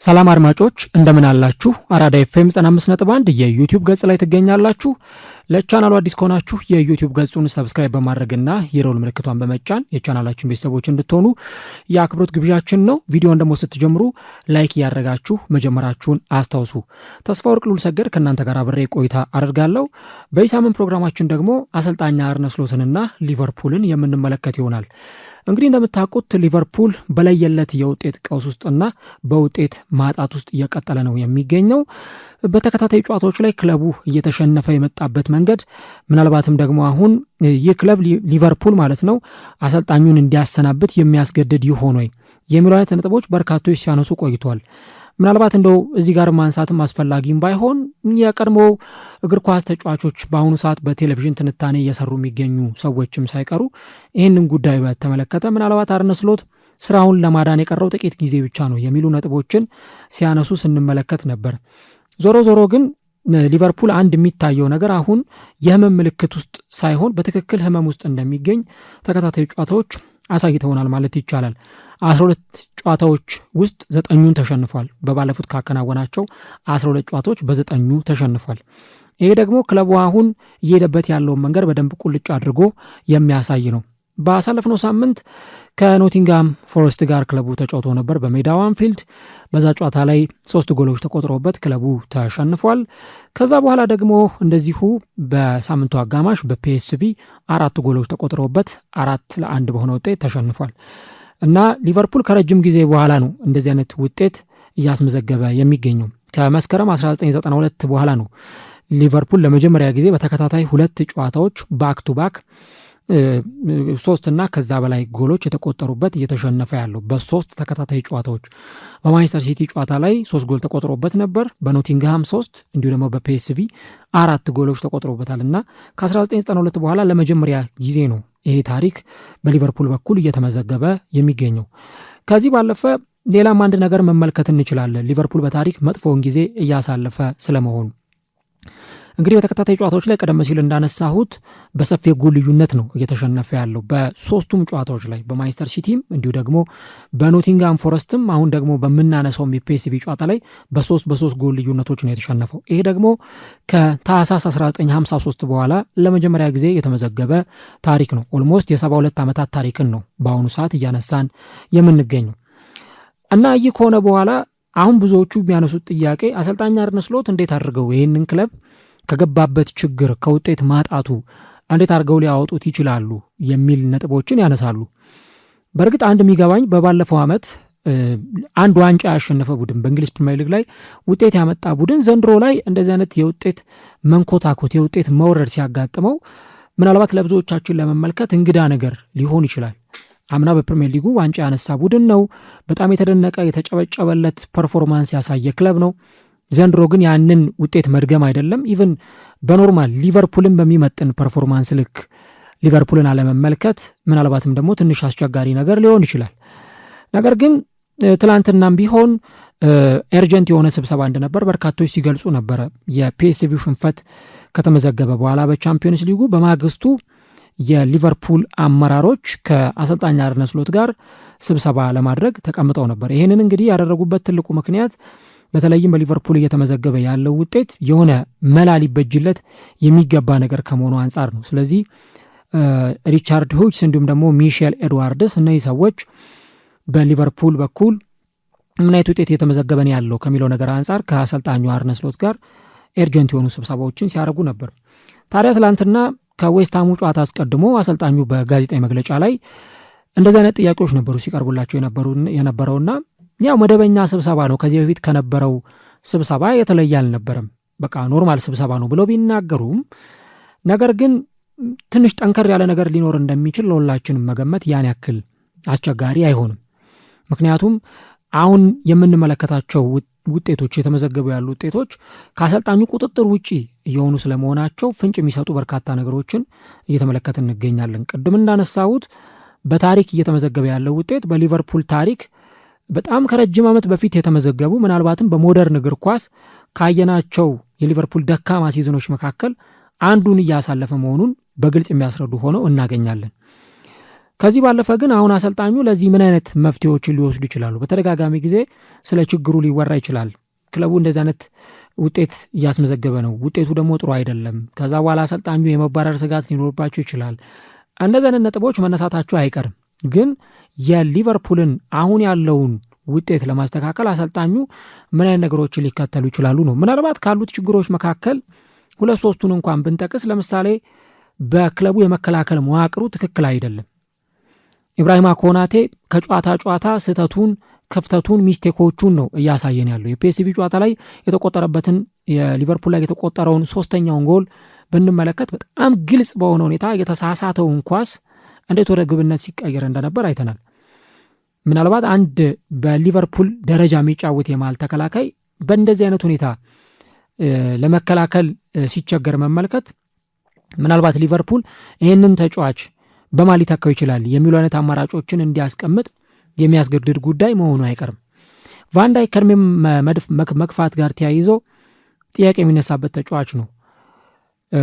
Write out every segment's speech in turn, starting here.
ሰላም አድማጮች እንደምን አላችሁ? አራዳ ኤፍኤም 95.1 የዩቲዩብ ገጽ ላይ ትገኛላችሁ። ለቻናሉ አዲስ ከሆናችሁ የዩቲዩብ ገጹን ሰብስክራይብ በማድረግና የሮል ምልክቷን በመጫን የቻናላችን ቤተሰቦች እንድትሆኑ የአክብሮት ግብዣችን ነው። ቪዲዮን ደግሞ ስትጀምሩ ላይክ ያደረጋችሁ መጀመራችሁን አስታውሱ። ተስፋ ወርቅ ሉልሰገድ ከእናንተ ጋር አብሬ ቆይታ አደርጋለሁ። በዚህ ሳምንት ፕሮግራማችን ደግሞ አሰልጣኝ አርነ ስሎትንና ሊቨርፑልን የምንመለከት ይሆናል። እንግዲህ እንደምታውቁት ሊቨርፑል በለየለት የውጤት ቀውስ ውስጥና በውጤት ማጣት ውስጥ እየቀጠለ ነው የሚገኘው። በተከታታይ ጨዋታዎች ላይ ክለቡ እየተሸነፈ የመጣበት መንገድ ምናልባትም ደግሞ አሁን ይህ ክለብ ሊቨርፑል ማለት ነው አሰልጣኙን እንዲያሰናብት የሚያስገድድ ይሆን ወይ የሚሉ አይነት ነጥቦች በርካቶች ሲያነሱ ቆይቷል። ምናልባት እንደው እዚህ ጋር ማንሳትም አስፈላጊም ባይሆን የቀድሞ እግር ኳስ ተጫዋቾች በአሁኑ ሰዓት በቴሌቪዥን ትንታኔ እየሰሩ የሚገኙ ሰዎችም ሳይቀሩ ይህንን ጉዳይ በተመለከተ ምናልባት አርነ ስሎት ስራውን ለማዳን የቀረው ጥቂት ጊዜ ብቻ ነው የሚሉ ነጥቦችን ሲያነሱ ስንመለከት ነበር። ዞሮ ዞሮ ግን ሊቨርፑል አንድ የሚታየው ነገር አሁን የህመም ምልክት ውስጥ ሳይሆን በትክክል ህመም ውስጥ እንደሚገኝ ተከታታይ ጨዋታዎች አሳይተውናል ማለት ይቻላል። 12 ጨዋታዎች ውስጥ 9ኙን ተሸንፏል። በባለፉት ካከናወናቸው 12 ጨዋታዎች በ9ኙ ተሸንፏል። ይሄ ደግሞ ክለቡ አሁን እየሄደበት ያለውን መንገድ በደንብ ቁልጭ አድርጎ የሚያሳይ ነው። ባሳለፍነው ሳምንት ከኖቲንጋም ፎረስት ጋር ክለቡ ተጫውቶ ነበር በሜዳው አንፊልድ። በዛ ጨዋታ ላይ 3 ጎሎች ተቆጥሮበት ክለቡ ተሸንፏል። ከዛ በኋላ ደግሞ እንደዚሁ በሳምንቱ አጋማሽ በፒኤስቪ 4 ጎሎች ተቆጥሮበት 4-1 በሆነ ውጤት ተሸንፏል እና ሊቨርፑል ከረጅም ጊዜ በኋላ ነው እንደዚህ አይነት ውጤት እያስመዘገበ የሚገኘው። ከመስከረም 1992 በኋላ ነው ሊቨርፑል ለመጀመሪያ ጊዜ በተከታታይ 2 ጨዋታዎች ባክ ቱ ባክ 3 እና ከዛ በላይ ጎሎች የተቆጠሩበት እየተሸነፈ ያለው በ3 ተከታታይ ጨዋታዎች። በማንቸስተር ሲቲ ጨዋታ ላይ 3 ጎል ተቆጥሮበት ነበር፣ በኖቲንግሃም 3 እንዲሁ ደግሞ በፒኤስቪ 4 ጎሎች ተቆጥሮበታል እና ከ1992 በኋላ ለመጀመሪያ ጊዜ ነው ይሄ ታሪክ በሊቨርፑል በኩል እየተመዘገበ የሚገኘው። ከዚህ ባለፈ ሌላም አንድ ነገር መመልከት እንችላለን። ሊቨርፑል በታሪክ መጥፎውን ጊዜ እያሳለፈ ስለመሆኑ እንግዲህ በተከታታይ ጨዋታዎች ላይ ቀደም ሲል እንዳነሳሁት በሰፊ ጎል ልዩነት ነው እየተሸነፈ ያለው በ3ቱም ጨዋታዎች ላይ በማንቸስተር ሲቲም እንዲሁ ደግሞ በኖቲንጋም ፎረስትም አሁን ደግሞ በምናነሳው የፒኤስቪ ጨዋታ ላይ በ3 ጎል ልዩነቶች ነው የተሸነፈው። ይሄ ደግሞ ከታህሳስ 1953 በኋላ ለመጀመሪያ ጊዜ የተመዘገበ ታሪክ ነው። ኦልሞስት የ72 ዓመታት ታሪክን ነው በአሁኑ ሰዓት እያነሳን የምንገኘው እና ይህ ከሆነ በኋላ አሁን ብዙዎቹ የሚያነሱት ጥያቄ አሰልጣኝ አርነ ስሎት እንዴት አድርገው ይህንን ክለብ ከገባበት ችግር ከውጤት ማጣቱ እንዴት አድርገው ሊያወጡት ይችላሉ የሚል ነጥቦችን ያነሳሉ። በእርግጥ አንድ የሚገባኝ በባለፈው ዓመት አንድ ዋንጫ ያሸነፈ ቡድን በእንግሊዝ ፕሪሚየር ሊግ ላይ ውጤት ያመጣ ቡድን ዘንድሮ ላይ እንደዚህ አይነት የውጤት መንኮታኮት የውጤት መውረድ ሲያጋጥመው ምናልባት ለብዙዎቻችን ለመመልከት እንግዳ ነገር ሊሆን ይችላል። አምና በፕሪሚየር ሊጉ ዋንጫ ያነሳ ቡድን ነው። በጣም የተደነቀ የተጨበጨበለት ፐርፎርማንስ ያሳየ ክለብ ነው። ዘንድሮ ግን ያንን ውጤት መድገም አይደለም ኢቭን በኖርማል ሊቨርፑልን በሚመጥን ፐርፎርማንስ ልክ ሊቨርፑልን አለመመልከት ምናልባትም ደግሞ ትንሽ አስቸጋሪ ነገር ሊሆን ይችላል። ነገር ግን ትላንትናም ቢሆን ኤርጀንት የሆነ ስብሰባ እንደነበር በርካቶች ሲገልጹ ነበረ። የፒኤስቪ ሽንፈት ከተመዘገበ በኋላ በቻምፒዮንስ ሊጉ በማግስቱ የሊቨርፑል አመራሮች ከአሰልጣኝ አርነ ስሎት ጋር ስብሰባ ለማድረግ ተቀምጠው ነበር። ይህንን እንግዲህ ያደረጉበት ትልቁ ምክንያት በተለይም በሊቨርፑል እየተመዘገበ ያለው ውጤት የሆነ መላ ሊበጅለት የሚገባ ነገር ከመሆኑ አንጻር ነው። ስለዚህ ሪቻርድ ሁጅስ እንዲሁም ደግሞ ሚሼል ኤድዋርድስ እነዚህ ሰዎች በሊቨርፑል በኩል ምን አይነት ውጤት እየተመዘገበን ያለው ከሚለው ነገር አንጻር ከአሰልጣኙ አርነ ስሎት ጋር ኤርጀንት የሆኑ ስብሰባዎችን ሲያደርጉ ነበር። ታዲያ ትላንትና ከዌስትሃሙ ጨዋታ አስቀድሞ አሰልጣኙ በጋዜጣዊ መግለጫ ላይ እንደዚህ አይነት ጥያቄዎች ነበሩ ሲቀርቡላቸው የነበረውና ያው መደበኛ ስብሰባ ነው፣ ከዚህ በፊት ከነበረው ስብሰባ የተለየ አልነበረም፣ በቃ ኖርማል ስብሰባ ነው ብለው ቢናገሩም ነገር ግን ትንሽ ጠንከር ያለ ነገር ሊኖር እንደሚችል ለሁላችንም መገመት ያን ያክል አስቸጋሪ አይሆንም። ምክንያቱም አሁን የምንመለከታቸው ውጤቶች የተመዘገቡ ያሉ ውጤቶች ከአሰልጣኙ ቁጥጥር ውጪ እየሆኑ ስለመሆናቸው ፍንጭ የሚሰጡ በርካታ ነገሮችን እየተመለከትን እንገኛለን። ቅድም እንዳነሳሁት በታሪክ እየተመዘገበ ያለው ውጤት በሊቨርፑል ታሪክ በጣም ከረጅም ዓመት በፊት የተመዘገቡ ምናልባትም በሞደርን እግር ኳስ ካየናቸው የሊቨርፑል ደካማ ሲዝኖች መካከል አንዱን እያሳለፈ መሆኑን በግልጽ የሚያስረዱ ሆነው እናገኛለን። ከዚህ ባለፈ ግን አሁን አሰልጣኙ ለዚህ ምን አይነት መፍትሄዎችን ሊወስዱ ይችላሉ? በተደጋጋሚ ጊዜ ስለ ችግሩ ሊወራ ይችላል። ክለቡ እንደዚህ አይነት ውጤት እያስመዘገበ ነው፣ ውጤቱ ደግሞ ጥሩ አይደለም፣ ከዛ በኋላ አሰልጣኙ የመባረር ስጋት ሊኖርባቸው ይችላል። እንደዚህ አይነት ነጥቦች መነሳታቸው አይቀርም። ግን የሊቨርፑልን አሁን ያለውን ውጤት ለማስተካከል አሰልጣኙ ምን አይነት ነገሮችን ሊከተሉ ይችላሉ ነው። ምናልባት ካሉት ችግሮች መካከል 2-3ቱን እንኳን ብንጠቅስ፣ ለምሳሌ በክለቡ የመከላከል መዋቅሩ ትክክል አይደለም። ኢብራሂማ ኮናቴ ከጨዋታ ስህተቱን፣ ክፍተቱን፣ ሚስቴኮቹን ነው እያሳየን ያለው። የፒኤስቪ ጨዋታ ላይ የተቆጠረበትን የሊቨርፑል ላይ የተቆጠረውን 3ኛውን ጎል ብንመለከት በጣም ግልጽ በሆነ ሁኔታ የተሳሳተውን ኳስ እንዴት ወደ ግብነት ሲቀየር እንደነበር አይተናል። ምናልባት አንድ በሊቨርፑል ደረጃ የሚጫወት የመሃል ተከላካይ በእንደዚህ አይነት ሁኔታ ለመከላከል ሲቸገር መመልከት ምናልባት ሊቨርፑል ይህንን ተጫዋች በማን ሊተካው ይችላል የሚሉ አይነት አማራጮችን እንዲያስቀምጥ የሚያስገድድ ጉዳይ መሆኑ አይቀርም። ቫንዳይክ ከእድሜ መግፋት ጋር ተያይዞ ጥያቄ የሚነሳበት ተጫዋች ነው።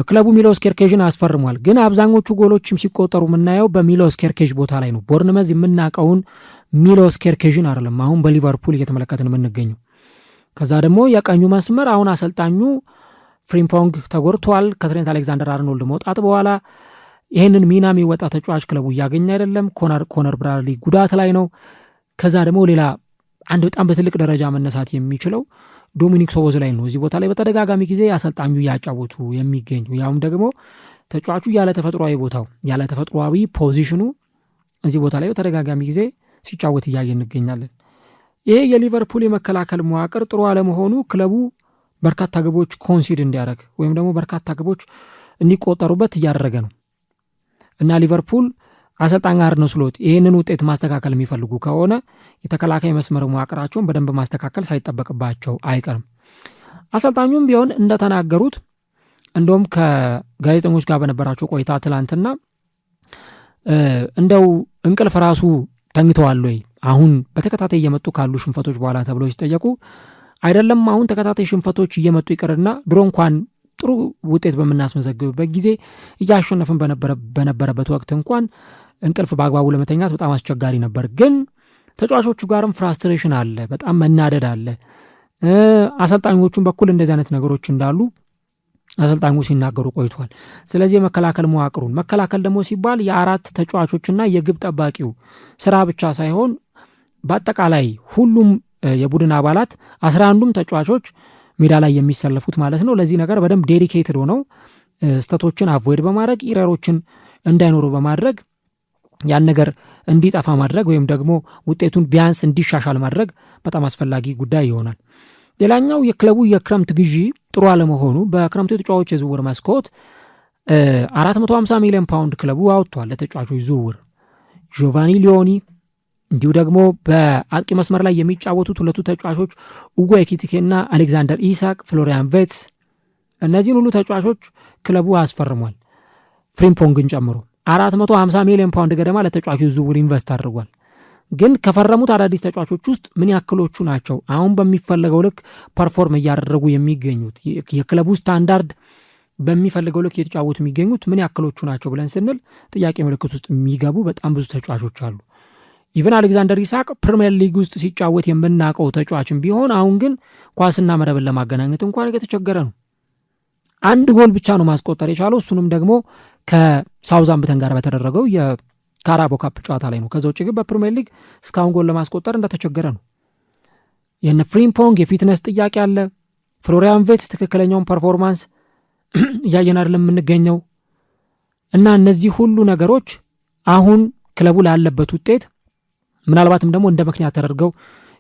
ክለቡ ሚሎስ ኬርኬዥን አስፈርሟል። ግን አብዛኞቹ ጎሎችም ሲቆጠሩ የምናየው በሚሎስ ኬርኬዥ ቦታ ላይ ነው። ቦርንመዝ የምናውቀውን ሚሎስ ኬርኬዥን አይደለም አሁን በሊቨርፑል እየተመለከትን የምንገኘው። ከዛ ደግሞ የቀኙ መስመር አሁን አሰልጣኙ ፍሪምፖንግ ተጎድቷል። ከትሬንት አሌክዛንደር አርኖልድ መውጣት በኋላ ይህንን ሚና የሚወጣ ተጫዋች ክለቡ እያገኘ አይደለም። ኮነር ብራድሊ ጉዳት ላይ ነው። ከዛ ደግሞ ሌላ አንድ በጣም በትልቅ ደረጃ መነሳት የሚችለው ዶሚኒክ ሶቦዝላይ ነው። እዚህ ቦታ ላይ በተደጋጋሚ ጊዜ አሰልጣኙ እያጫወቱ የሚገኙ ያውም ደግሞ ተጫዋቹ ያለ ተፈጥሯዊ ቦታው ያለ ተፈጥሯዊ ፖዚሽኑ እዚህ ቦታ ላይ በተደጋጋሚ ጊዜ ሲጫወት እያየ እንገኛለን። ይሄ የሊቨርፑል የመከላከል መዋቅር ጥሩ አለመሆኑ ክለቡ በርካታ ግቦች ኮንሲድ እንዲያደርግ ወይም ደግሞ በርካታ ግቦች እንዲቆጠሩበት እያደረገ ነው እና ሊቨርፑል አሰልጣኝ አርነ ስሎት ይህንን ውጤት ማስተካከል የሚፈልጉ ከሆነ የተከላካይ መስመር መዋቅራቸውን በደንብ ማስተካከል ሳይጠበቅባቸው አይቀርም። አሰልጣኙም ቢሆን እንደተናገሩት እንደውም ከጋዜጠኞች ጋር በነበራቸው ቆይታ ትላንትና እንደው እንቅልፍ ራሱ ተኝተዋል ወይ አሁን በተከታታይ እየመጡ ካሉ ሽንፈቶች በኋላ ተብለው ሲጠየቁ አይደለም አሁን ተከታታይ ሽንፈቶች እየመጡ ይቅርና ድሮ እንኳን ጥሩ ውጤት በምናስመዘግብበት ጊዜ እያሸነፍን በነበረበት ወቅት እንኳን እንቅልፍ በአግባቡ ለመተኛት በጣም አስቸጋሪ ነበር። ግን ተጫዋቾቹ ጋርም ፍራስትሬሽን አለ፣ በጣም መናደድ አለ። አሰልጣኞቹን በኩል እንደዚህ አይነት ነገሮች እንዳሉ አሰልጣኙ ሲናገሩ ቆይቷል። ስለዚህ የመከላከል መዋቅሩን መከላከል ደግሞ ሲባል የአራት ተጫዋቾችና የግብ ጠባቂው ስራ ብቻ ሳይሆን በአጠቃላይ ሁሉም የቡድን አባላት 11ዱም ተጫዋቾች ሜዳ ላይ የሚሰለፉት ማለት ነው። ለዚህ ነገር በደንብ ዴዲኬትድ ሆነው ስተቶችን አቮይድ በማድረግ ኢረሮችን እንዳይኖሩ በማድረግ ያን ነገር እንዲጠፋ ማድረግ ወይም ደግሞ ውጤቱን ቢያንስ እንዲሻሻል ማድረግ በጣም አስፈላጊ ጉዳይ ይሆናል። ሌላኛው የክለቡ የክረምት ግዢ ጥሩ አለመሆኑ በክረምቱ የተጫዋቾች የዝውውር መስኮት 450 ሚሊዮን ፓውንድ ክለቡ አውጥቷል ለተጫዋቾች ዝውውር። ጆቫኒ ሊዮኒ እንዲሁ ደግሞ በአጥቂ መስመር ላይ የሚጫወቱት ሁለቱ ተጫዋቾች ኡጎ ኤኪቲኬና አሌክዛንደር ኢሳቅ፣ ፍሎሪያን ቬትስ እነዚህን ሁሉ ተጫዋቾች ክለቡ አስፈርሟል። ፍሪምፖንግን ጨምሮ 450 ሚሊዮን ፓውንድ ገደማ ለተጫዋቾች ዝውውር ኢንቨስት አድርጓል። ግን ከፈረሙት አዳዲስ ተጫዋቾች ውስጥ ምን ያክሎቹ ናቸው አሁን በሚፈለገው ልክ ፐርፎርም እያደረጉ የሚገኙት የክለቡ ስታንዳርድ በሚፈልገው ልክ እየተጫወቱ የሚገኙት ምን ያክሎቹ ናቸው ብለን ስንል ጥያቄ ምልክት ውስጥ የሚገቡ በጣም ብዙ ተጫዋቾች አሉ። ኢቨን አሌክዛንደር ኢሳቅ ፕሪሚየር ሊግ ውስጥ ሲጫወት የምናውቀው ተጫዋችን ቢሆን አሁን ግን ኳስና መረብን ለማገናኘት እንኳን የተቸገረ ነው። አንድ ጎል ብቻ ነው ማስቆጠር የቻለው፣ እሱንም ደግሞ ከሳውዛምፕተን ጋር በተደረገው የካራቦ ካፕ ጨዋታ ላይ ነው። ከዛ ውጭ ግን በፕሪሚየር ሊግ እስካሁን ጎል ለማስቆጠር እንደተቸገረ ነው። የነ ፍሪምፖንግ የፊትነስ ጥያቄ አለ። ፍሎሪያን ቬትስ ትክክለኛውን ፐርፎርማንስ እያየን አይደለም የምንገኘው እና እነዚህ ሁሉ ነገሮች አሁን ክለቡ ላለበት ውጤት ምናልባትም ደግሞ እንደ ምክንያት ተደርገው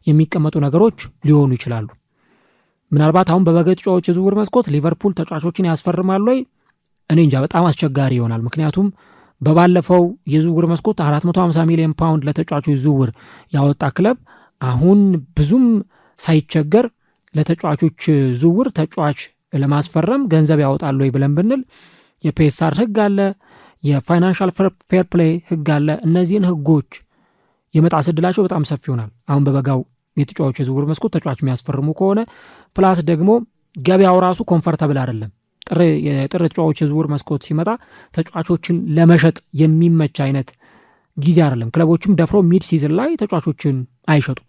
የሚቀመጡ ነገሮች ሊሆኑ ይችላሉ። ምናልባት አሁን በበጋ ተጫዋቾች የዝውውር መስኮት ሊቨርፑል ተጫዋቾችን ያስፈርማሉ ወይ? እኔ እንጃ፣ በጣም አስቸጋሪ ይሆናል። ምክንያቱም በባለፈው የዝውውር መስኮት 450 ሚሊዮን ፓውንድ ለተጫዋቾች ዝውውር ያወጣ ክለብ አሁን ብዙም ሳይቸገር ለተጫዋቾች ዝውውር ተጫዋች ለማስፈረም ገንዘብ ያወጣሉ ወይ ብለን ብንል የፔሳር ህግ አለ፣ የፋይናንሻል ፌር ፕሌይ ህግ አለ። እነዚህን ህጎች የመጣስ ዕድላቸው በጣም ሰፊ ይሆናል። አሁን በበጋው የተጫዋቾች የዝውውር መስኮት ተጫዋች የሚያስፈርሙ ከሆነ ፕላስ ደግሞ ገበያው ራሱ ኮምፈርታብል አይደለም። የጥር ተጫዋቾች የዝውውር መስኮት ሲመጣ ተጫዋቾችን ለመሸጥ የሚመች አይነት ጊዜ አይደለም። ክለቦችም ደፍሮ ሚድ ሲዝን ላይ ተጫዋቾችን አይሸጡም።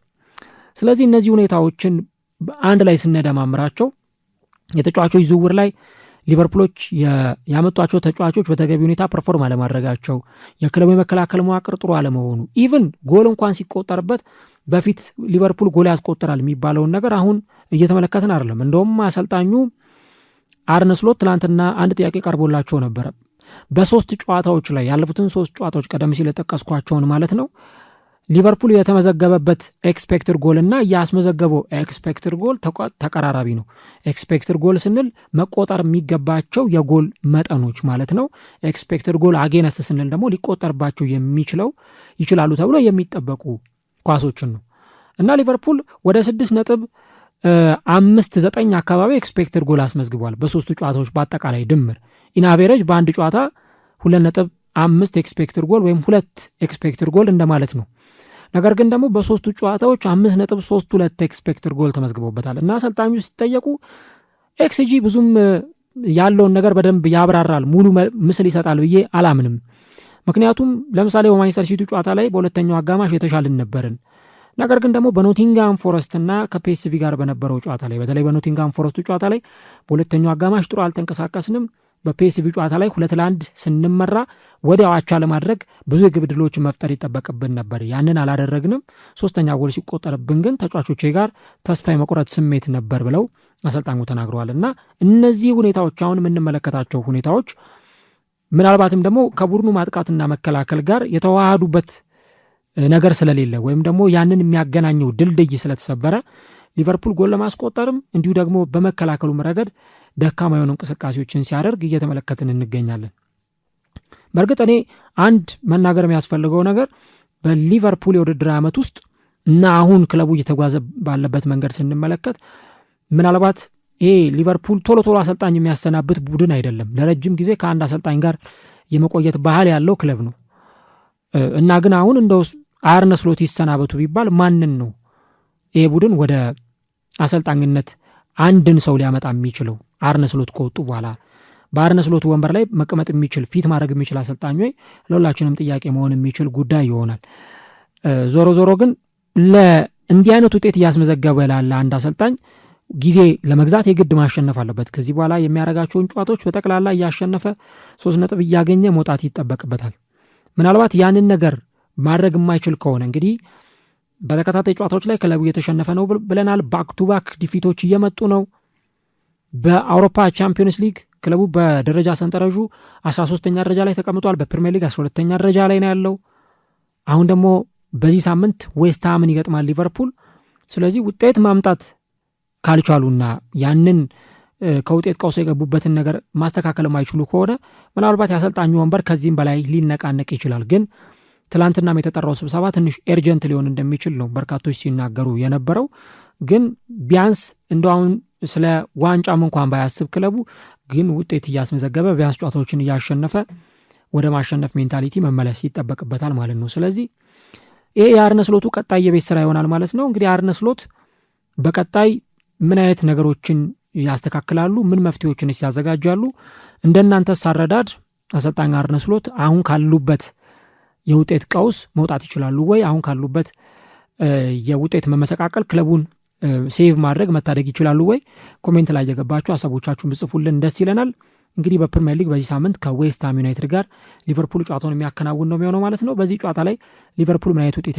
ስለዚህ እነዚህ ሁኔታዎችን አንድ ላይ ስነደማምራቸው የተጫዋቾች ዝውውር ላይ ሊቨርፑሎች ያመጧቸው ተጫዋቾች በተገቢ ሁኔታ ፐርፎርም አለማድረጋቸው፣ የክለቡ የመከላከል መዋቅር ጥሩ አለመሆኑ፣ ኢቭን ጎል እንኳን ሲቆጠርበት በፊት ሊቨርፑል ጎል ያስቆጥራል የሚባለውን ነገር አሁን እየተመለከትን አይደለም። እንደውም አሰልጣኙ አርነ ስሎት ትላንትና አንድ ጥያቄ ቀርቦላቸው ነበረ። በሶስት ጨዋታዎች ላይ ያለፉትን 3 ጨዋታዎች ቀደም ሲል የጠቀስኳቸውን ማለት ነው ሊቨርፑል የተመዘገበበት ኤክስፔክትድ ጎል እና ያስመዘገበው ኤክስፔክትድ ጎል ተቀራራቢ ነው። ኤክስፔክትድ ጎል ስንል መቆጠር የሚገባቸው የጎል መጠኖች ማለት ነው። ኤክስፔክትድ ጎል አጌነስት ስንል ደግሞ ሊቆጠርባቸው ይችላሉ ተብሎ የሚጠበቁ ኳሶችን ነው እና ሊቨርፑል ወደ 6.59 አካባቢ ኤክስፔክትድ ጎል አስመዝግቧል በሶስቱ ጨዋታዎች በአጠቃላይ ድምር ኢንአቬሬጅ በአንድ ጨዋታ 2.5 ኤክስፔክትድ ጎል ወይም 2 ኤክስፔክትድ ጎል እንደማለት ነው። ነገር ግን ደግሞ በሶስቱ ጨዋታዎች 5.32 ኤክስፔክትድ ጎል ተመዝግቦበታል እና አሰልጣኙ ሲጠየቁ ኤክስጂ ብዙም ያለውን ነገር በደንብ ያብራራል፣ ሙሉ ምስል ይሰጣል ብዬ አላምንም። ምክንያቱም ለምሳሌ በማንቸስተር ሲቲ ጨዋታ ላይ በሁለተኛው አጋማሽ የተሻልን ነበርን። ነገር ግን ደግሞ በኖቲንጋም ፎረስት እና ከፒኤስቪ ጋር በነበረው ጨዋታ ላይ በተለይ በኖቲንጋም ፎረስቱ ጨዋታ ላይ በሁለተኛው አጋማሽ ጥሩ አልተንቀሳቀስንም። በፒኤስቪ ጨዋታ ላይ 2-1 ስንመራ ወዲያው አቻ ለማድረግ ብዙ የግብ ዕድሎችን መፍጠር ይጠበቅብን ነበር። ያንን አላደረግንም። 3ኛ ጎል ሲቆጠርብን ግን ተጫዋቾቼ ጋር ተስፋ የመቁረጥ ስሜት ነበር ብለው አሰልጣኙ ተናግረዋል እና እነዚህ ሁኔታዎች አሁን የምንመለከታቸው ሁኔታዎች ምናልባትም ደግሞ ከቡድኑ ማጥቃትና መከላከል ጋር የተዋሃዱበት ነገር ስለሌለ ወይም ደግሞ ያንን የሚያገናኘው ድልድይ ስለተሰበረ ሊቨርፑል ጎል ለማስቆጠርም እንዲሁ ደግሞ በመከላከሉም ረገድ ደካማ የሆኑ እንቅስቃሴዎችን ሲያደርግ እየተመለከትን እንገኛለን። በእርግጥ እኔ አንድ መናገር የሚያስፈልገው ነገር በሊቨርፑል የውድድር ዓመት ውስጥ እና አሁን ክለቡ እየተጓዘ ባለበት መንገድ ስንመለከት ምናልባት ይሄ ሊቨርፑል ቶሎ አሰልጣኝ የሚያሰናብት ቡድን አይደለም። ለረጅም ጊዜ ከአንድ አሰልጣኝ ጋር የመቆየት ባህል ያለው ክለብ ነው እና ግን አሁን እንደው አርነ ስሎት ይሰናበቱ ቢባል ማንን ነው ይሄ ቡድን ወደ አሰልጣኝነት አንድን ሰው ሊያመጣ የሚችለው? አርነ ስሎት ከወጡ በኋላ በአርነ ስሎት ወንበር ላይ መቀመጥ የሚችል ፊት ማድረግ የሚችል አሰልጣኝ ወይ? ለሁላችንም ጥያቄ መሆን የሚችል ጉዳይ ይሆናል። ዞሮ ግን ለእንዲህ አይነት ውጤት እያስመዘገበ ላለ አንድ አሰልጣኝ ጊዜ ለመግዛት የግድ ማሸነፍ አለበት። ከዚህ በኋላ የሚያደርጋቸውን ጨዋታዎች በጠቅላላ እያሸነፈ 3 ነጥብ እያገኘ መውጣት ይጠበቅበታል። ምናልባት ያንን ነገር ማድረግ የማይችል ከሆነ እንግዲህ በተከታታይ ጨዋታዎች ላይ ክለቡ እየተሸነፈ ነው ብለናል። ባክ ቱ ባክ ዲፊቶች እየመጡ ነው። በአውሮፓ ቻምፒዮንስ ሊግ ክለቡ በደረጃ ሰንጠረዡ 13ኛ ደረጃ ላይ ተቀምጧል። በፕሪሚየር ሊግ 12ኛ ደረጃ ላይ ነው ያለው። አሁን ደግሞ በዚህ ሳምንት ዌስትሃምን ይገጥማል ሊቨርፑል። ስለዚህ ውጤት ማምጣት ካልቻሉና ያንን ከውጤት ቀውስ የገቡበትን ነገር ማስተካከል የማይችሉ ከሆነ ምናልባት የአሰልጣኙ ወንበር ከዚህም በላይ ሊነቃነቅ ይችላል። ግን ትላንትናም የተጠራው ስብሰባ ትንሽ ኤርጀንት ሊሆን እንደሚችል ነው በርካቶች ሲናገሩ የነበረው። ግን ቢያንስ እንደው አሁን ስለ ዋንጫም እንኳን ባያስብ ክለቡ ግን ውጤት እያስመዘገበ ቢያንስ ጨዋታዎችን እያሸነፈ ወደ ማሸነፍ ሜንታሊቲ መመለስ ይጠበቅበታል ማለት ነው። ስለዚህ ይሄ የአርነ ስሎቱ ቀጣይ የቤት ስራ ይሆናል ማለት ነው። እንግዲህ አርነ ስሎት በቀጣይ ምን አይነት ነገሮችን ያስተካክላሉ፣ ምን መፍትሄዎችን ያዘጋጃሉ? እንደናንተ ሳረዳድ አሰልጣኝ አርነ ስሎት አሁን ካሉበት የውጤት ቀውስ መውጣት ይችላሉ ወይ? አሁን ካሉበት የውጤት መመሰቃቀል ክለቡን ሴቭ ማድረግ መታደግ ይችላሉ ወይ? ኮሜንት ላይ የገባችሁ ሀሳቦቻችሁን ብጽፉልን ደስ ይለናል። እንግዲህ በፕሪሚየር ሊግ በዚህ ሳምንት ከዌስትሃም ዩናይትድ ጋር ሊቨርፑል ጨዋታውን የሚያከናውን ነው የሚሆነው ማለት ነው። በዚህ ጨዋታ ላይ ሊቨርፑል ምን አይነት ውጤት